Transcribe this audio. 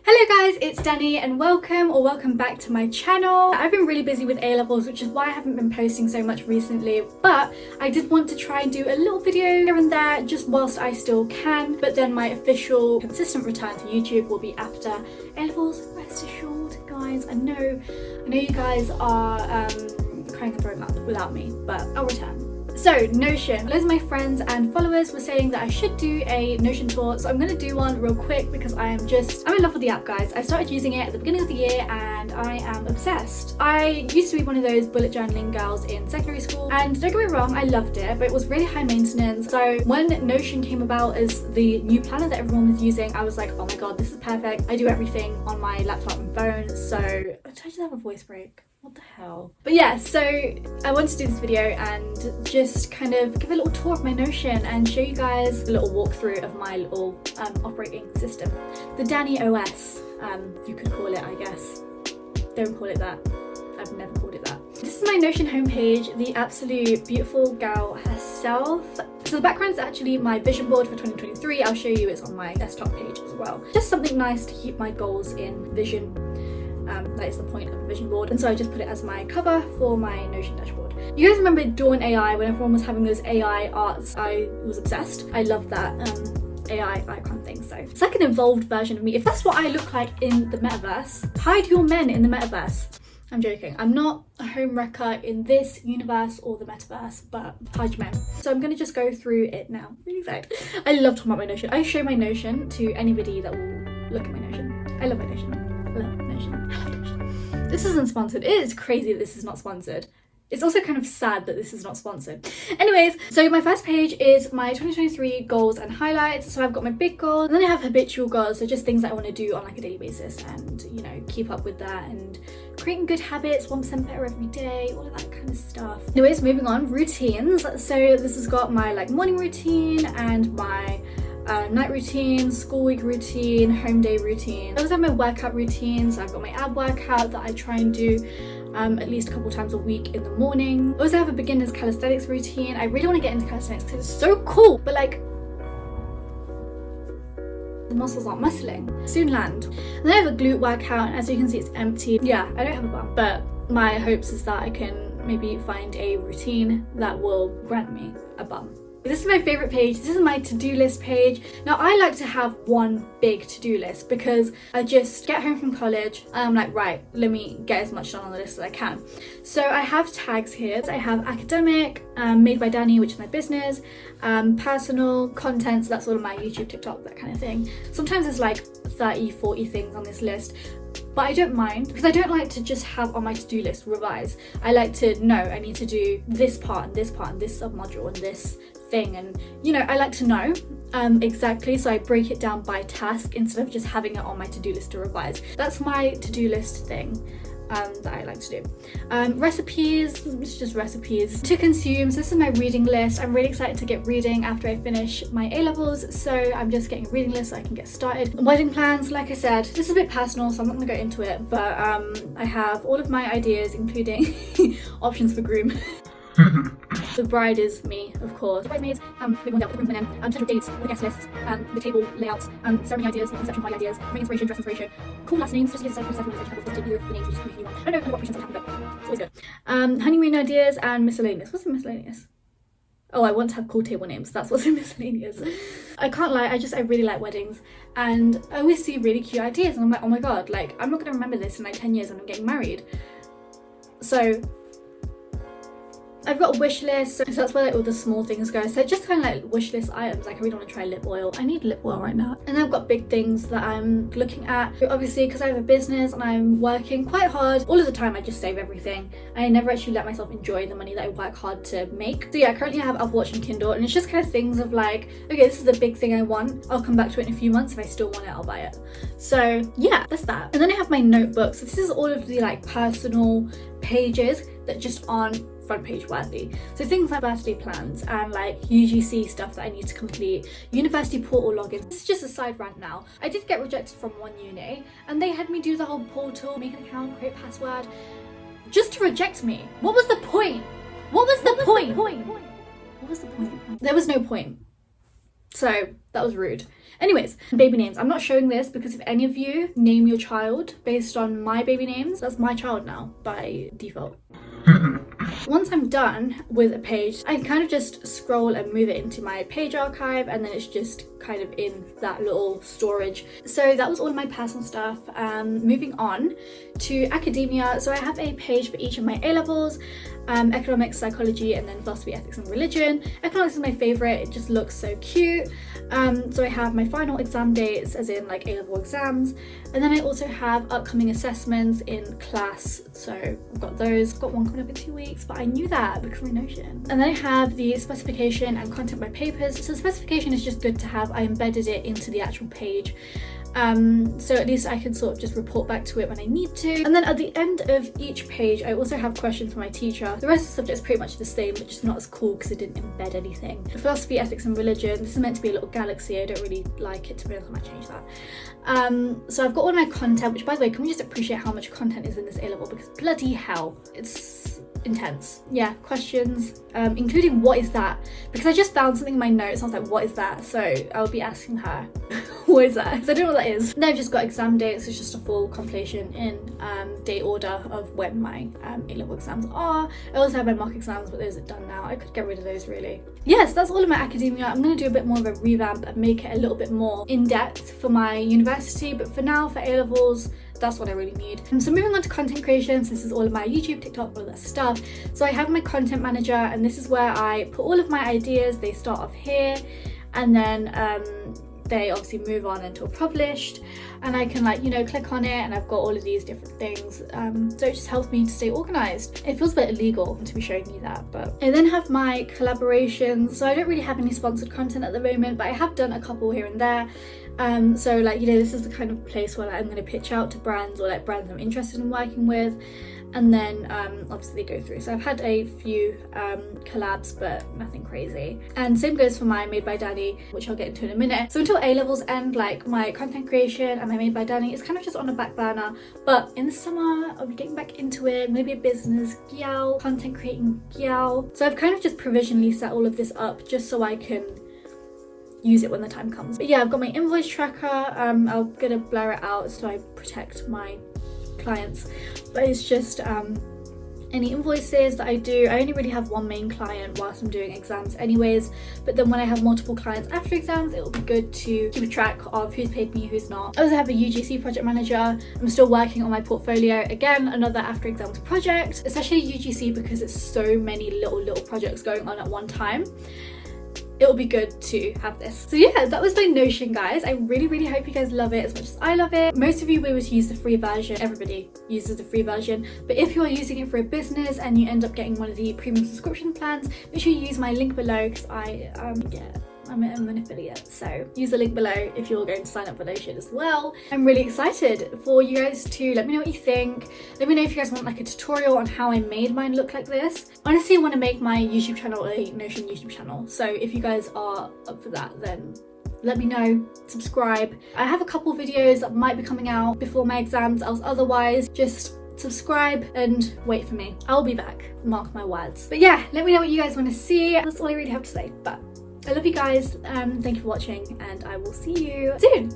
Hello guys, it's Danny and welcome back to my channel. I've been really busy with A-levels, which is why I haven't been posting so much recently, but I did want to try and do a little video here and there just whilst I still can, but then my official consistent return to YouTube will be after A-levels. Rest assured guys, I know you guys are crying and throwing up without me, but I'll return. So Notion, loads of my friends and followers were saying that I should do a Notion tour, so I'm going to do one real quick because I'm in love with the app, guys. I started using it at the beginning of the year and I am obsessed. I used to be one of those bullet journaling girls in secondary school, and don't get me wrong, I loved it, but it was really high maintenance. So when Notion came about as the new planner that everyone was using, I was like, oh my god, this is perfect. I do everything on my laptop and phone. So did I just have a voice break? What the hell? But yeah, so I wanted to do this video and just kind of give a little tour of my Notion and show you guys a little walkthrough of my little operating system. The Danny OS, you could call it, I guess. Don't call it that. I've never called it that. This is my Notion homepage, the absolute beautiful gal herself. So the background is actually my vision board for 2023. I'll show you it's on my desktop page as well. Just something nice to keep my goals in vision. That is the point of a vision board, and so I just put it as my cover for my Notion dashboard. You guys remember Dawn AI when everyone was having those AI arts? I was obsessed. I love that AI icon thing. So it's like an evolved version of me. If that's what I look like in the metaverse, hide your men in the metaverse. I'm joking. I'm not a home wrecker in this universe or the metaverse, but hide your men. So I'm gonna just go through it now. I'm really excited. I love talking about my Notion. I show my Notion to anybody that will look at my Notion. I love my Notion. Love Notion. This isn't sponsored. It is crazy that this is not sponsored. It's also kind of sad that this is not sponsored. Anyways, so my first page is my 2023 goals and highlights. So I've got my big goals, and then I have habitual goals, so just things that I want to do on like a daily basis and, you know, keep up with that and creating good habits, 1% better every day, all of that kind of stuff. Anyways, moving on, routines. So this has got my like morning routine and my night routine, school week routine, home day routine. I also have my workout routine, so I've got my ab workout that I try and do at least a couple times a week in the morning. I also have a beginner's calisthenics routine. I really want to get into calisthenics because it's so cool, but like the muscles aren't muscling. Soon land. And then I have a glute workout, and as you can see it's empty. Yeah, I don't have a bum, but my hopes is that I can maybe find a routine that will grant me a bum. This is my favorite page. This is my to-do list page. Now I like to have one big to-do list because I just get home from college and I'm like, right, let me get as much done on the list as I can. So I have tags here. I have academic, made by Danny, which is my business, personal, content, so that's all of my YouTube, TikTok, that kind of thing. Sometimes it's like 30, 40 things on this list. But I don't mind because I don't like to just have on my to-do list revise. I like to know I need to do this part and this part and this sub-module and this thing, and you know, I like to know exactly, so I break it down by task instead of just having it on my to-do list to revise. That's my to-do list thing that I like to do. Recipes, it's just recipes to consume. So this is my reading list. I'm really excited to get reading after I finish my A-levels, so I'm just getting a reading list so I can get started. Wedding plans, like I said, this is a bit personal, so I'm not gonna go into it, but I have all of my ideas, including options for groom. The bride is me, of course. Bridesmaids, big one down, the groom men, potential dates, the guest lists, the table layouts, ceremony ideas, conception party ideas, ring inspiration, dress inspiration, cool last names, just use a separate message, have either of the names, just make a new one. I don't know what options happen, but it's always good. Honeymoon ideas and miscellaneous. What's in miscellaneous? Oh, I want to have cool table names. That's what's in miscellaneous. I can't lie, I really like weddings, and I always see really cute ideas and I'm like, oh my god, like I'm not gonna remember this in like 10 years when I'm getting married. So I've got a wish list, so that's where like all the small things go. So just kind of like wish list items, like I really want to try lip oil. I need lip oil right now. And then I've got big things that I'm looking at. Obviously, because I have a business and I'm working quite hard, all of the time I just save everything. I never actually let myself enjoy the money that I work hard to make. So yeah, currently I have Apple Watch and Kindle, and it's just kind of things of like, okay, this is the big thing I want. I'll come back to it in a few months. If I still want it, I'll buy it. So yeah, that's that. And then I have my notebook. So this is all of the like personal pages that just aren't front page worthy. So things like birthday plans and like UGC stuff that I need to complete, university portal login. This is just a side rant now. I did get rejected from one uni and they had me do the whole portal, make an account, create password, just to reject me. What was the point? What was the point? What was the point? There was no point. So that was rude. Anyways, baby names. I'm not showing this because if any of you name your child based on my baby names, that's my child now by default. Once I'm done with a page, I can kind of just scroll and move it into my page archive, and then it's just kind of in that little storage. So that was all of my personal stuff. Moving on to academia. So I have a page for each of my A levels, economics, psychology, and then philosophy, ethics, and religion. Economics is my favorite. It just looks so cute. So I have my final exam dates, as in like A-level exams, and then I also have upcoming assessments in class. So I've got those. I've got one coming up in 2 weeks, but I knew that because of my Notion. And then I have the specification and content by papers. So the specification is just good to have. I embedded it into the actual page. So at least I can sort of just report back to it when I need to. And then at the end of each page, I also have questions for my teacher. The rest of the subject is pretty much the same, but just not as cool because it didn't embed anything. The philosophy, ethics, and religion. This is meant to be a little galaxy. I don't really like it, to be honest. I might change that. So I've got all my content, which by the way, can we just appreciate how much content is in this A-level, because bloody hell, it's intense. Yeah, questions, including what is that? Because I just found something in my notes. I was like, what is that? So I'll be asking her, what is that? Because I don't know what that is. Then I've just got exam dates. It's just a full compilation in date order of when my A-level exams are. I also have my mock exams, but those are done now. I could get rid of those really. Yes, that's all of my academia. I'm going to do a bit more of a revamp and make it a little bit more in-depth for my university, but for now, for A-levels, that's what I really need. So moving on to content creation, so this is all of my YouTube, TikTok, all of that stuff. So I have my content manager, and this is where I put all of my ideas. They start off here, and then they obviously move on until published, and I can, like, you know, click on it, and I've got all of these different things. So it just helps me to stay organized. It feels a bit illegal to be showing you that, but I then have my collaborations. So I don't really have any sponsored content at the moment, but I have done a couple here and there. So, like, you know, this is the kind of place where, like, I'm going to pitch out to brands, or like brands I'm interested in working with, and then obviously they go through. So I've had a few collabs, but nothing crazy. And same goes for my Made by Danny, which I'll get into in a minute. So until A levels end, like, my content creation and my Made by Danny is kind of just on the back burner, but in the summer I'll be getting back into it. Maybe a business gal, content creating gal. So I've kind of just provisionally set all of this up just so I can use it when the time comes. But yeah, I've got my invoice tracker. I'm gonna blur it out so I protect my clients, but it's just any invoices that I do. I only really have one main client whilst I'm doing exams anyways, but then when I have multiple clients after exams, it will be good to keep a track of who's paid me, who's not. I also have a UGC project manager. I'm still working on my portfolio. Again, another after exams project, especially UGC because it's so many little projects going on at one time. It'll be good to have this. So yeah, that was my Notion, guys. I really hope you guys love it as much as I love it. Most of you will be able to use the free version. Everybody uses the free version, but if you're using it for a business and you end up getting one of the premium subscription plans, make sure you use my link below, because I'm an affiliate, so use the link below if you're going to sign up for Notion as well. I'm really excited for you guys to let me know what you think. Let me know if you guys want like a tutorial on how I made mine look like this. Honestly, I want to make my YouTube channel a Notion YouTube channel, so if you guys are up for that, then let me know, subscribe. I have a couple videos that might be coming out before my exams, else otherwise just subscribe and wait for me. I'll be back, mark my words. But yeah, let me know what you guys want to see. That's all I really have to say, but I love you guys. Thank you for watching, and I will see you soon.